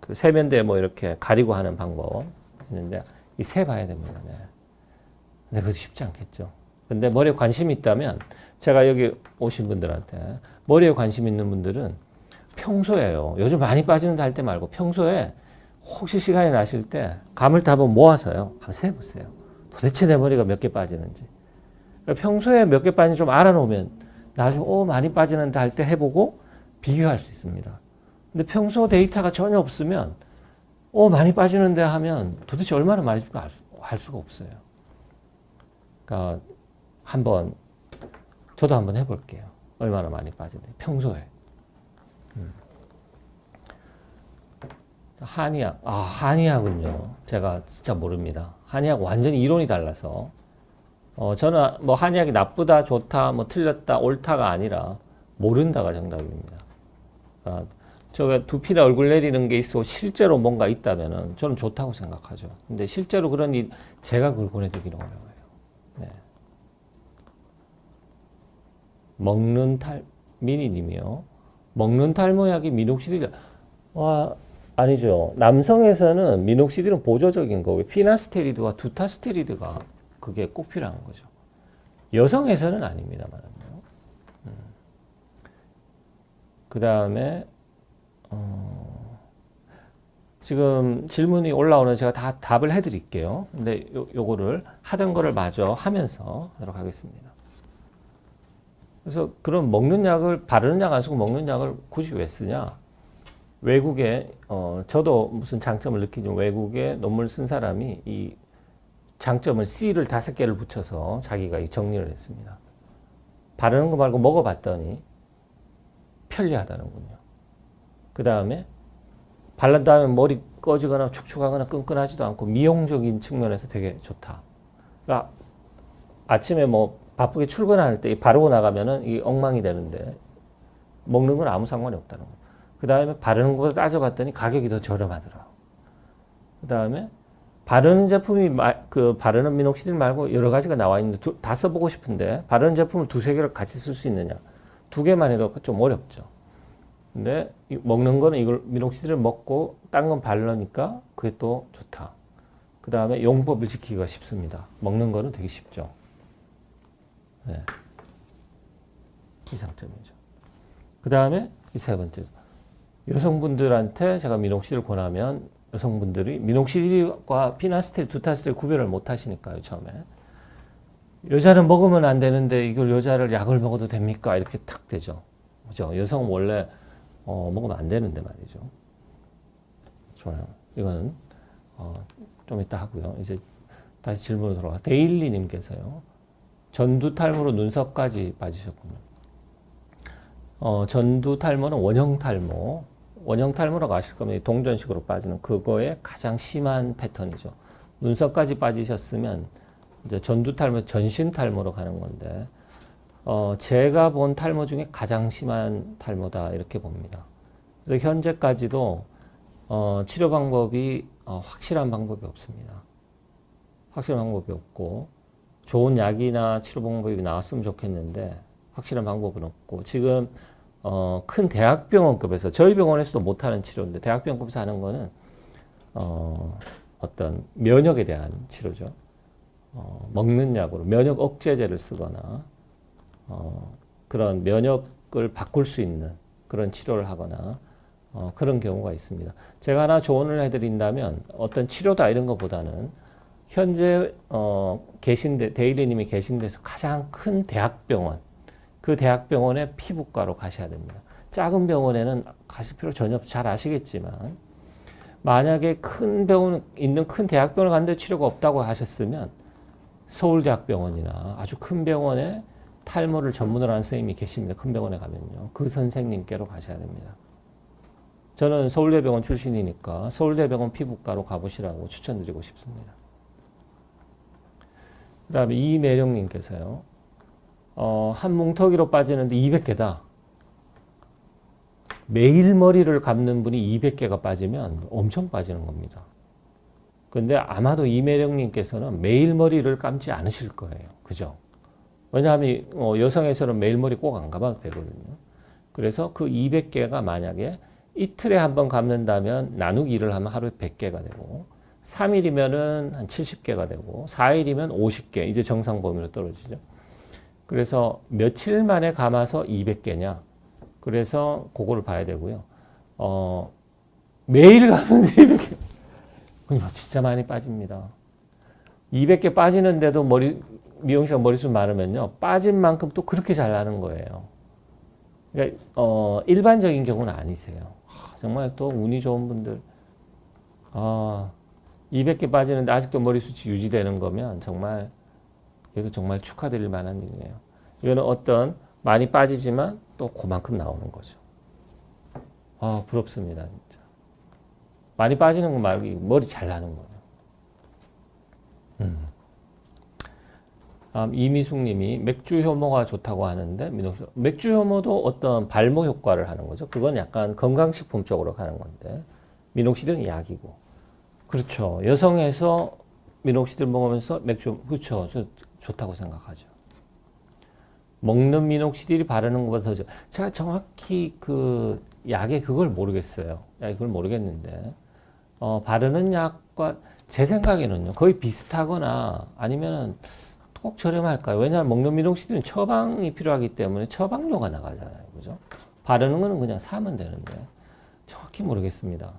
그 세면대 뭐 이렇게 가리고 하는 방법 있는데 이 세 봐야 됩니다. 네. 근데 그것도 쉽지 않겠죠. 근데 머리에 관심이 있다면 제가 여기 오신 분들한테 머리에 관심 있는 분들은 평소에요. 요즘 많이 빠지는데 할 때 말고 평소에 혹시 시간이 나실 때 감을 다 한번 모아서요. 한번 세보세요. 도대체 내 머리가 몇 개 빠지는지. 그러니까 평소에 몇 개 빠지는지 좀 알아놓으면 나중에 많이 빠지는데 할 때 해보고 비교할 수 있습니다. 근데 평소 데이터가 전혀 없으면 많이 빠지는데 하면 도대체 얼마나 많이 빠질까 알 수가 없어요. 그러니까 저도 한번 해볼게요. 얼마나 많이 빠지는지 평소에. 한의학은요. 제가 진짜 모릅니다. 한의학 완전히 이론이 달라서 저는 뭐 한의학이 나쁘다, 좋다, 뭐 틀렸다, 옳다가 아니라 모른다가 정답입니다. 그러니까 저가 두피나 얼굴 내리는 게 있어 실제로 뭔가 있다면은 저는 좋다고 생각하죠. 근데 실제로 그런 일 제가 그걸 보내드리기는 어려워요. 네. 먹는 미니님이요. 먹는 탈모약이 미녹시딜 아니죠. 남성에서는 미녹시딜은 보조적인 거고 피나스테리드와 두타스테리드가 그게 꼭 필요한 거죠. 여성에서는 아닙니다만요. 그 다음에 지금 질문이 올라오는 제가 다 답을 해드릴게요. 근데 요거를 하던 거를 마저 하면서 하도록 하겠습니다. 그래서 그럼 먹는 약을 바르는 약 안 쓰고 먹는 약을 굳이 왜 쓰냐? 외국에 저도 무슨 장점을 느끼지만 외국에 논문을 쓴 사람이 이 장점을 C를 5개를 붙여서 자기가 이 정리를 했습니다. 바르는 거 말고 먹어봤더니 편리하다는군요. 그 다음에 발란 다음에 머리 꺼지거나 축축하거나 끈끈하지도 않고 미용적인 측면에서 되게 좋다. 그러니까 아침에 뭐 바쁘게 출근할 때 바르고 나가면은 이 엉망이 되는데 먹는 건 아무 상관이 없다는 거예요. 그 다음에 바르는 것보다 따져봤더니 가격이 더 저렴하더라. 그 다음에 바르는 제품이 바르는 미녹시딜 말고 여러 가지가 나와 있는데 다 써보고 싶은데 바르는 제품을 2-3개를 같이 쓸 수 있느냐? 2개만 해도 좀 어렵죠. 근데 먹는 거는 이걸 미녹시딜을 먹고 딴 건 바르니까 그게 또 좋다. 그 다음에 용법을 지키기가 쉽습니다. 먹는 거는 되게 쉽죠. 네. 이 장점이죠. 그 다음에 이 3번째. 여성분들한테 제가 미녹시딜을 권하면 여성분들이 미녹시딜과 피나스텔, 두타스텔 구별을 못 하시니까요, 처음에. 여자는 먹으면 안 되는데 이걸 여자를 약을 먹어도 됩니까? 이렇게 탁 되죠. 그죠? 여성은 원래 먹으면 안 되는데 말이죠. 좋아요. 이거는 좀 이따 하고요. 이제 다시 질문으로 돌아가. 데일리님께서요. 전두 탈모로 눈썹까지 빠지셨군요. 전두 탈모는 원형 탈모. 원형 탈모라고 아실 거면 동전식으로 빠지는 그거의 가장 심한 패턴이죠. 눈썹까지 빠지셨으면 이제 전두 탈모, 전신 탈모로 가는 건데, 제가 본 탈모 중에 가장 심한 탈모다 이렇게 봅니다. 그래서 현재까지도 치료 방법이 확실한 방법이 없습니다. 확실한 방법이 없고 좋은 약이나 치료 방법이 나왔으면 좋겠는데 확실한 방법은 없고 지금 큰 대학병원급에서 저희 병원에서도 못하는 치료인데 대학병원급에서 하는 거는 어떤 면역에 대한 치료죠. 먹는 약으로 면역 억제제를 쓰거나 그런 면역을 바꿀 수 있는 그런 치료를 하거나 그런 경우가 있습니다. 제가 하나 조언을 해드린다면 어떤 치료다 이런 것보다는 현재 데일리님이 계신 데서 가장 큰 대학병원, 그 대학병원의 피부과로 가셔야 됩니다. 작은 병원에는 가실 필요 전혀 없어요. 잘 아시겠지만 만약에 큰 병원 있는 큰 대학병원을 갔는데 치료가 없다고 하셨으면 서울대학병원이나 아주 큰 병원에 탈모를 전문으로 하는 선생님이 계십니다. 큰 병원에 가면요. 그 선생님께로 가셔야 됩니다. 저는 서울대병원 출신이니까 서울대병원 피부과로 가보시라고 추천드리고 싶습니다. 그 다음에 이매령님께서요. 한 뭉텅이로 빠지는데 200개다. 매일 머리를 감는 분이 200개가 빠지면 엄청 빠지는 겁니다. 근데 아마도 이매령님께서는 매일 머리를 감지 않으실 거예요. 그죠? 왜냐하면 여성에서는 매일 머리 꼭 안 감아도 되거든요. 그래서 그 200개가 만약에 이틀에 한 번 감는다면 나누기 1을 하면 하루에 100개가 되고 3일이면은 한 70개가 되고 4일이면 50개 이제 정상 범위로 떨어지죠. 그래서 며칠 만에 감아서 200개냐? 그래서 그거를 봐야 되고요. 매일 감는데 200개. 진짜 많이 빠집니다. 200개 빠지는데도 미용실가 머리숱 많으면요. 빠진 만큼 또 그렇게 잘 나는 거예요. 그러니까 일반적인 경우는 아니세요. 정말 또 운이 좋은 분들 200개 빠지는데 아직도 머리숱이 유지되는 거면 정말 이것도 정말 축하드릴 만한 일이에요. 이거는 어떤 많이 빠지지만 또 그만큼 나오는 거죠. 부럽습니다. 진짜. 많이 빠지는 거 말고 머리 잘 나는 거예요. 이미숙 님이 맥주 효모가 좋다고 하는데, 맥주 효모도 어떤 발모 효과를 하는 거죠. 그건 약간 건강식품 쪽으로 가는 건데, 미녹시딜은 약이고. 그렇죠. 여성에서 미녹시딜 먹으면서 맥주, 그렇죠. 저 좋다고 생각하죠. 먹는 미녹시딜이 바르는 것보다 더 좋아. 제가 정확히 그 약의 그걸 모르겠어요. 약의 그걸 모르겠는데, 바르는 약과 제 생각에는요, 거의 비슷하거나 아니면은 꼭 저렴할까요? 왜냐하면 먹는 미녹시딜은 처방이 필요하기 때문에 처방료가 나가잖아요. 그죠? 바르는 거는 그냥 사면 되는데, 정확히 모르겠습니다.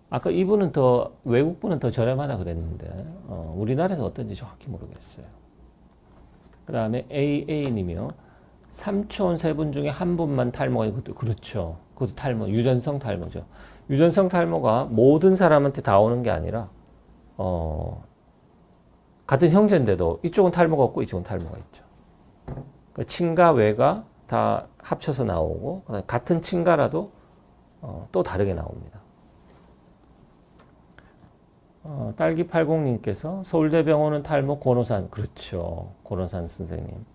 아까 이분은 더, 외국분은 더 저렴하다 그랬는데, 우리나라에서 어떤지 정확히 모르겠어요. 그 다음에 AA님이요. 삼촌 세 분 중에 한 분만 탈모가, 그것도, 그렇죠. 그것도 탈모, 유전성 탈모죠. 유전성 탈모가 모든 사람한테 다 오는 게 아니라, 같은 형제인데도 이쪽은 탈모가 없고 이쪽은 탈모가 있죠. 그 친가, 외가 다 합쳐서 나오고, 같은 친가라도 또 다르게 나옵니다. 딸기 80님께서 서울대병원은 탈모 권오산, 그렇죠. 권오산 선생님.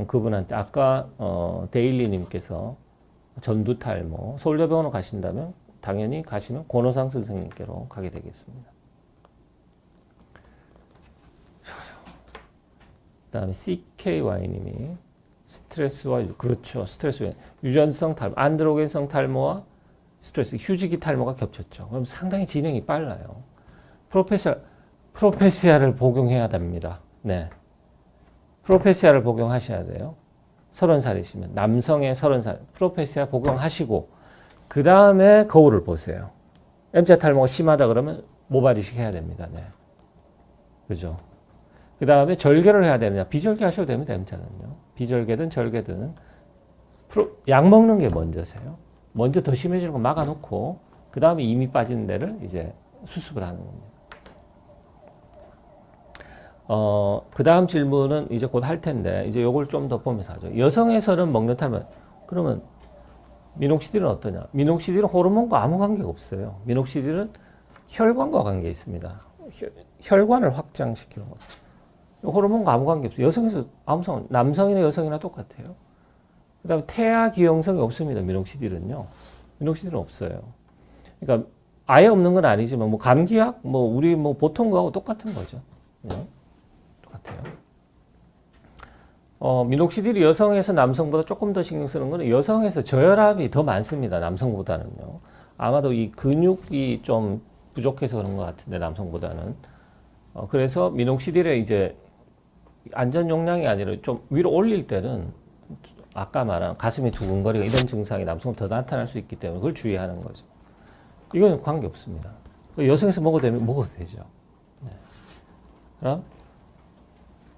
그분한테 아까 데일리님께서 전두 탈모, 서울대병원을 가신다면 당연히 가시면 권오상 선생님께로 가게 되겠습니다. 좋아요. 그다음에 CKY님이 스트레스와, 그렇죠. 스트레스, 유전성 탈모, 안드로겐성 탈모와 스트레스, 휴지기 탈모가 겹쳤죠. 그럼 상당히 진행이 빨라요. 프로페시아를 복용해야 됩니다. 네. 프로페시아를 복용하셔야 돼요. 30살이시면. 남성의 30살. 프로페시아 복용하시고, 그 다음에 거울을 보세요. M자 탈모가 심하다 그러면 모발이식 해야 됩니다. 네. 그죠? 그 다음에 절개를 해야 되느냐. 비절개 하셔도 됩니다. M자는요. 비절개든 절개든. 약 먹는 게 먼저세요. 먼저 더 심해지는 거 막아놓고 그 다음에 이미 빠지는 데를 이제 수습을 하는 겁니다. 그 다음 질문은 이제 곧 할 텐데 이제 요걸 좀 더 보면서 하죠. 여성에서는 먹는 탈모, 그러면 미녹시딜은 어떠냐? 미녹시딜은 호르몬과 아무 관계가 없어요. 미녹시딜은 혈관과 관계 있습니다. 혈관을 확장시키는 거죠. 호르몬과 아무 관계 없어요. 여성에서 아무 상관, 남성이나 여성이나 똑같아요. 그 다음에 태아 기형성이 없습니다. 미녹시딜은요. 미녹시딜은 없어요. 그러니까 아예 없는 건 아니지만 뭐 감기약, 뭐 우리 뭐 보통 거하고 똑같은 거죠. 네. 똑같아요. 미녹시딜이 여성에서 남성보다 조금 더 신경 쓰는 거는 여성에서 저혈압이 더 많습니다. 남성보다는요. 아마도 이 근육이 좀 부족해서 그런 것 같은데 남성보다는. 그래서 미녹시딜의 이제 안전 용량이 아니라 좀 위로 올릴 때는 아까 말한 가슴이 두근거리고 이런 증상이 남성보다 더 나타날 수 있기 때문에 그걸 주의하는 거죠. 이거는 관계없습니다. 여성에서 먹어도 되면 먹어도 되죠. 네. 그럼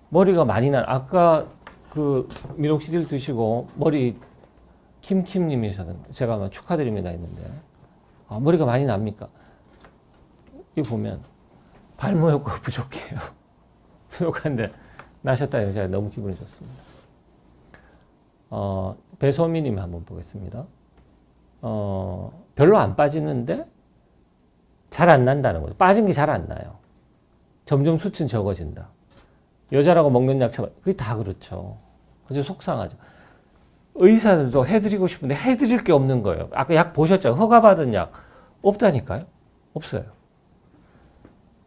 머리가 많이 아까 그 미녹시딜 드시고 머리 킴킴님이셨는데 제가 아마 축하드립니다 했는데 머리가 많이 납니까? 이거 보면 발모 효과가 부족해요. 부족한데 나셨다니 제가 너무 기분이 좋습니다. 배소미님 한번 보겠습니다. 별로 안 빠지는데 잘 안 난다는 거죠. 빠진 게 잘 안 나요. 점점 수치는 적어진다. 여자라고 먹는 약 처방, 그게 다 그렇죠. 그래서 속상하죠. 의사들도 해드리고 싶은데 해드릴 게 없는 거예요. 아까 약 보셨죠? 허가받은 약 없다니까요. 없어요.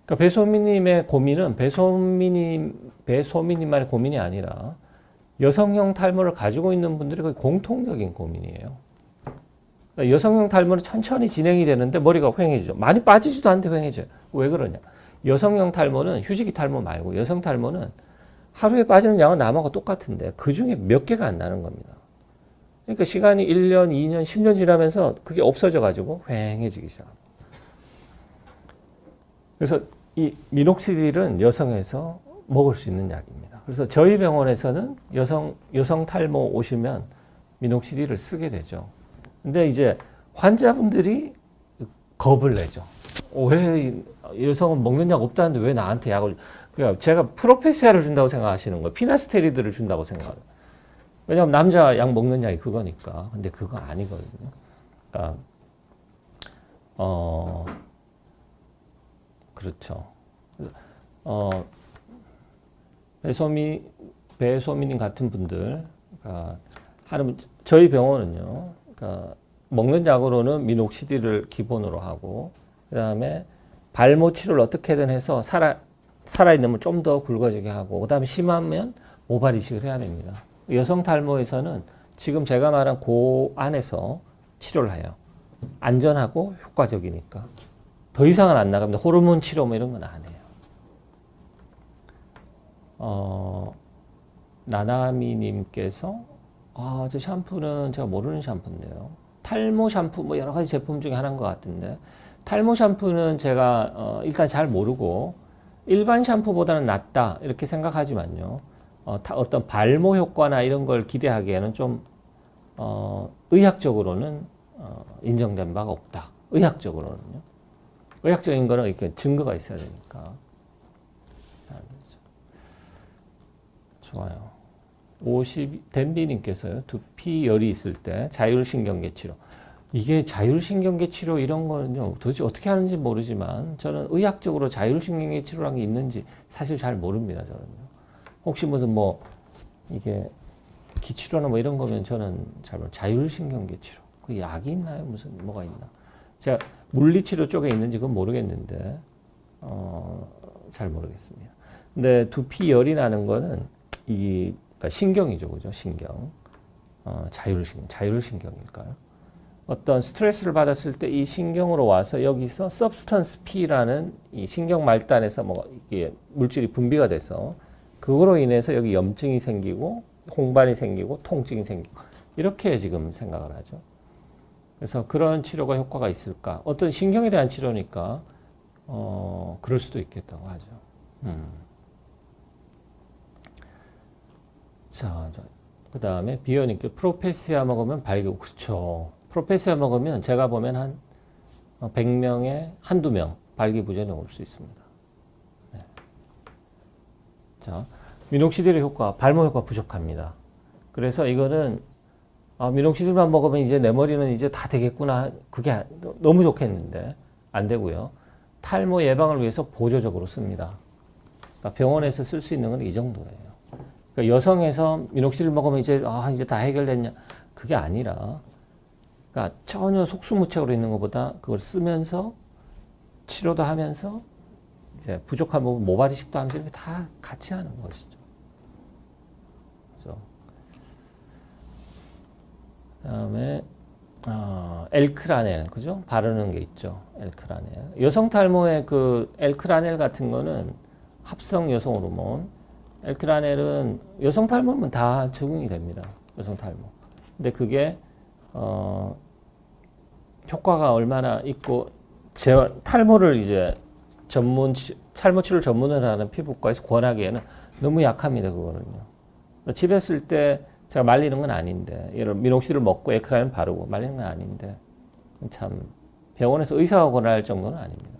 그러니까 배소미님의 고민은 배소미님만의 고민이 아니라 여성형 탈모를 가지고 있는 분들이 거의 공통적인 고민이에요. 그러니까 여성형 탈모는 천천히 진행이 되는데 머리가 휑해지죠. 많이 빠지지도 않는데 휑해져요. 왜 그러냐? 여성형 탈모는 휴지기 탈모 말고 여성 탈모는 하루에 빠지는 양은 남하고 똑같은데 그 중에 몇 개가 안 나는 겁니다. 그러니까 시간이 1년, 2년, 10년 지나면서 그게 없어져 가지고 휑해지기 시작합니다. 그래서 이 미녹시딜은 여성에서 먹을 수 있는 약입니다. 그래서 저희 병원에서는 여성 탈모 오시면 미녹시딜을 쓰게 되죠. 근데 이제 환자분들이 겁을 내죠. 왜 여성은 먹는 약 없다는데 왜 나한테 약을, 그러니까 제가 프로페시아를 준다고 생각하시는 거예요. 피나스테리드를 준다고 생각해요. 왜냐하면 남자 약 먹는 약이 그거니까. 근데 그거 아니거든요. 그러니까 그렇죠. 배소민님 같은 분들, 하는, 저희 병원은요, 먹는 약으로는 미녹시딜을 기본으로 하고, 그 다음에 발모 치료를 어떻게든 해서 살아있는 좀 더 굵어지게 하고, 그 다음에 심하면 모발 이식을 해야 됩니다. 여성 탈모에서는 지금 제가 말한 그 안에서 치료를 해요. 안전하고 효과적이니까. 더 이상은 안 나갑니다. 호르몬 치료 뭐 이런 건 안 해요. 나나미님께서 저 샴푸는 제가 모르는 샴푸인데요. 탈모 샴푸 뭐 여러 가지 제품 중에 하나인 것 같은데 탈모 샴푸는 제가 일단 잘 모르고 일반 샴푸보다는 낫다 이렇게 생각하지만요. 어떤 발모 효과나 이런 걸 기대하기에는 좀 의학적으로는 인정된 바가 없다. 의학적으로는요. 의학적인 거는 이렇게 증거가 있어야 되니까. 좋아요. 덴비님께서요. 두피 열이 있을 때 자율신경계 치료. 이게 자율신경계 치료 이런 거는요. 도대체 어떻게 하는지 모르지만 저는 의학적으로 자율신경계 치료라는 게 있는지 사실 잘 모릅니다. 저는요. 혹시 무슨 이게 기치료나 뭐 이런 거면 저는 잘 모르겠어요. 자율신경계 치료. 그 약이 있나요? 무슨 뭐가 있나? 제가 물리치료 쪽에 있는지 그건 모르겠는데 잘 모르겠습니다. 근데 두피 열이 나는 거는 그러니까 신경이죠, 그죠? 신경. 자율신경일까요? 어떤 스트레스를 받았을 때 이 신경으로 와서 여기서 substance P라는 이 신경 말단에서 이게 물질이 분비가 돼서 그거로 인해서 여기 염증이 생기고 홍반이 생기고 통증이 생기고 이렇게 지금 생각을 하죠. 그래서 그런 치료가 효과가 있을까? 어떤 신경에 대한 치료니까 그럴 수도 있겠다고 하죠. 자, 그 다음에 비어님께 프로페시아 먹으면 발교. 그렇죠. 프로페시아 먹으면 제가 보면 한 100명에 한두 명 발기부전이 올 수 있습니다. 네. 자, 미녹시딜의 효과, 발모 효과 부족합니다. 그래서 이거는 미녹시딜만 먹으면 이제 내 머리는 이제 다 되겠구나. 그게 너무 좋겠는데 안 되고요. 탈모 예방을 위해서 보조적으로 씁니다. 그러니까 병원에서 쓸 수 있는 건 이 정도예요. 그러니까 여성에서 미녹시딜 먹으면 이제 다 해결됐냐? 그게 아니라, 그러니까 전혀 속수무책으로 있는 것보다 그걸 쓰면서 치료도 하면서 이제 부족한 부분 모발 이식도 하면서 이렇게 다 같이 하는 것이죠. 그래서 그다음에 엘크라넬, 그죠? 바르는 게 있죠. 엘크라넬. 여성 탈모의 그 엘크라넬 같은 거는 합성 여성 호르몬. 엘크라넬은 여성 탈모는 다 적응이 됩니다. 여성 탈모. 근데 그게 효과가 얼마나 있고 탈모를 이제 탈모 치료를 전문을 하는 피부과에서 권하기에는 너무 약합니다. 그거는요. 집에 쓸 때 제가 말리는 건 아닌데, 예를 미녹시딜을 먹고 엘크라넬 바르고 말리는 건 아닌데, 참 병원에서 의사가 권할 정도는 아닙니다.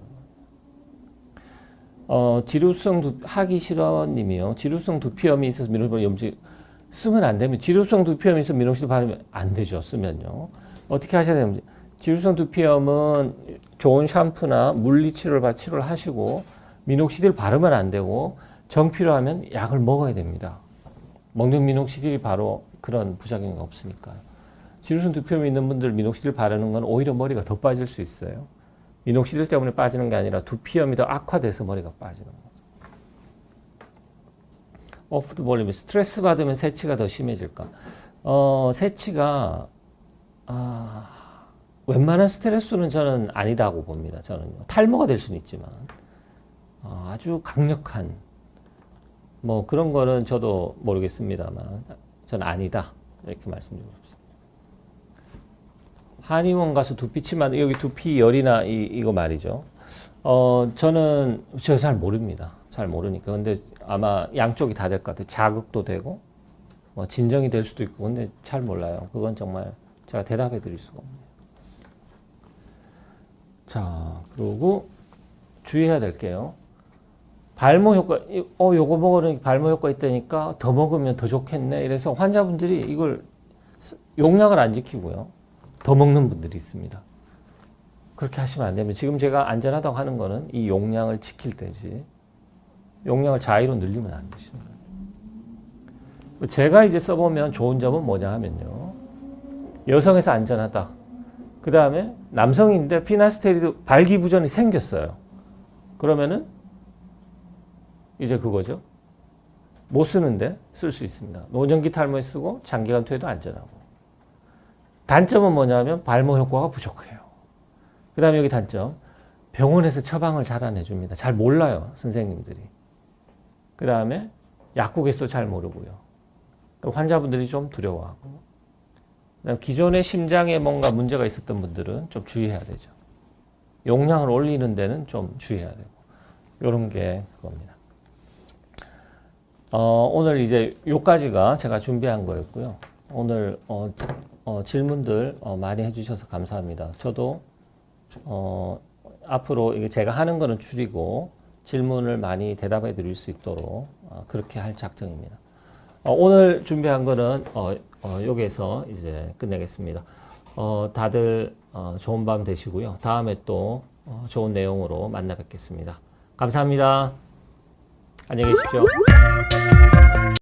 지루성 하기 싫어님이요. 지루성 두피염이 있어서 미녹시딜 염증 쓰면 안 되면 지루성 두피염이 있어서 미녹시딜 바르면 안 되죠. 쓰면요. 어떻게 하셔야 되는지. 지루성 두피염은 좋은 샴푸나 물리치료를 치료를 하시고 미녹시딜 바르면 안 되고 정 필요하면 약을 먹어야 됩니다. 먹는 미녹시딜이 바로 그런 부작용이 없으니까요. 지루성 두피염이 있는 분들 미녹시딜 바르는 건 오히려 머리가 더 빠질 수 있어요. 미녹시딜 때문에 빠지는 게 아니라 두피염이 더 악화돼서 머리가 빠지는 거죠. 오프드 볼륨이 스트레스 받으면 세치가 더 심해질까? 세치가 웬만한 스트레스는 저는 아니다고 봅니다. 저는 탈모가 될 수는 있지만 아주 강력한 그런 거는 저도 모르겠습니다만 저는 아니다 이렇게 말씀드리고 싶습니다. 한의원 가서 두피 치면 여기 두피 열이나 이거 말이죠. 저는 제가 잘 모릅니다. 잘 모르니까. 근데 아마 양쪽이 다 될 것 같아요. 자극도 되고 진정이 될 수도 있고. 근데 잘 몰라요. 그건 정말 제가 대답해 드릴 수가 없네요. 자, 그리고 주의해야 될 게요. 발모 효과, 요거 먹으면 발모 효과 있다니까 더 먹으면 더 좋겠네. 이래서 환자분들이 이걸 용량을 안 지키고요. 더 먹는 분들이 있습니다. 그렇게 하시면 안 됩니다. 지금 제가 안전하다고 하는 거는 이 용량을 지킬 때지. 용량을 자의로 늘리면 안 되십니다. 제가 이제 써보면 좋은 점은 뭐냐 하면요. 여성에서 안전하다. 그 다음에 남성인데 피나스테리드 발기부전이 생겼어요. 그러면은 이제 그거죠. 못 쓰는데 쓸 수 있습니다. 노년기 탈모에 쓰고 장기간 투여도 안전하고. 단점은 뭐냐면 발모 효과가 부족해요. 그 다음에 여기 단점. 병원에서 처방을 잘 안 해줍니다. 잘 몰라요. 선생님들이. 그 다음에 약국에서도 잘 모르고요. 환자분들이 좀 두려워하고. 그다음에 기존의 심장에 뭔가 문제가 있었던 분들은 좀 주의해야 되죠. 용량을 올리는 데는 좀 주의해야 되고. 이런 게 그겁니다. 오늘 이제 요까지가 제가 준비한 거였고요. 오늘 질문들 많이 해주셔서 감사합니다. 저도 앞으로 이게 제가 하는 거는 줄이고 질문을 많이 대답해 드릴 수 있도록 그렇게 할 작정입니다. 오늘 준비한 거는 여기에서 이제 끝내겠습니다. 다들 좋은 밤 되시고요. 다음에 또 좋은 내용으로 만나 뵙겠습니다. 감사합니다. 안녕히 계십시오.